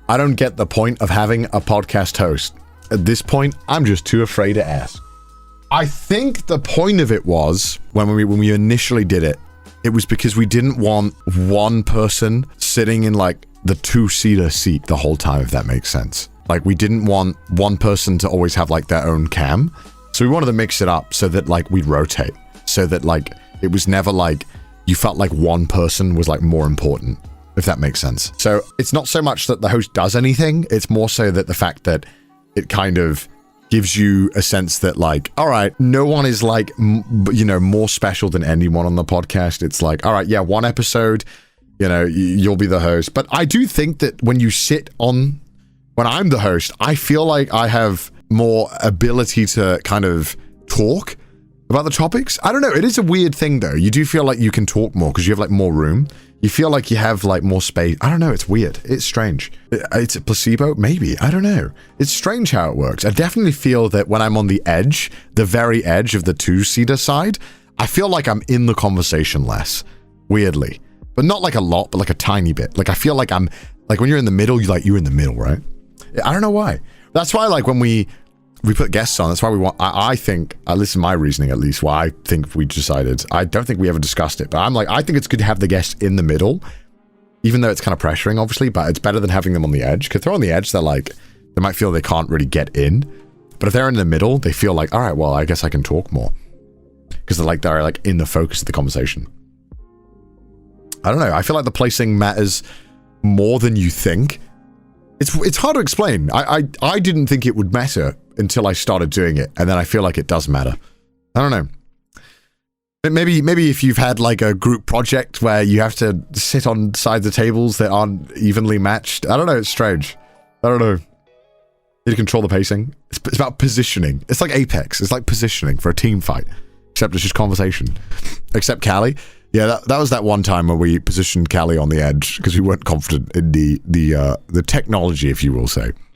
I don't get the point of having a podcast host. At this point, I'm just too afraid to ask. I think the point of it was, when we initially did it, it was because we didn't want one person sitting in like the two-seater seat the whole time, if that makes sense. Like, we didn't want one person to always have like their own cam. So we wanted to mix it up so that like we'd rotate. So that like it was never like you felt like one person was like more important, if that makes sense. So it's not so much that the host does anything, it's more so that the fact that it kind of gives you a sense that like, all right, no one is like, you know, more special than anyone on the podcast. It's like, all right, yeah, one episode, you know, you'll be the host. But I do think that when I'm the host, I feel like I have more ability to kind of talk about the topics. I don't know. It is a weird thing though. You do feel like you can talk more because you have like more room. You feel like you have like more space. I don't know. It's weird. It's strange. It's a placebo? Maybe. I don't know. It's strange how it works. I definitely feel that when I'm on the edge, the very edge of the two-seater side, I feel like I'm in the conversation less. Weirdly. But not like a lot, but like a tiny bit. Like I feel like I'm, like when you're in the middle, you're in the middle, right? I don't know why. That's why like when we put guests on, that's why we want, I think, at least in my reasoning at least, why I think we decided, I don't think we ever discussed it, but I'm like, I think it's good to have the guests in the middle, even though it's kind of pressuring, obviously, but it's better than having them on the edge, because if they're on the edge, they're like, they might feel they can't really get in, but if they're in the middle, they feel like, all right, well, I guess I can talk more, because they're like in the focus of the conversation. I don't know, I feel like the placing matters more than you think. It's hard to explain. I didn't think it would matter until I started doing it, and then I feel like it does matter. I don't know. Maybe if you've had like a group project where you have to sit on sides of tables that aren't evenly matched. I don't know, it's strange. I don't know. You need to control the pacing. It's about positioning. It's like Apex. It's like positioning for a team fight, except it's just conversation. Except Callie. Yeah, that was that one time where we positioned Callie on the edge because we weren't confident in the technology, if you will say.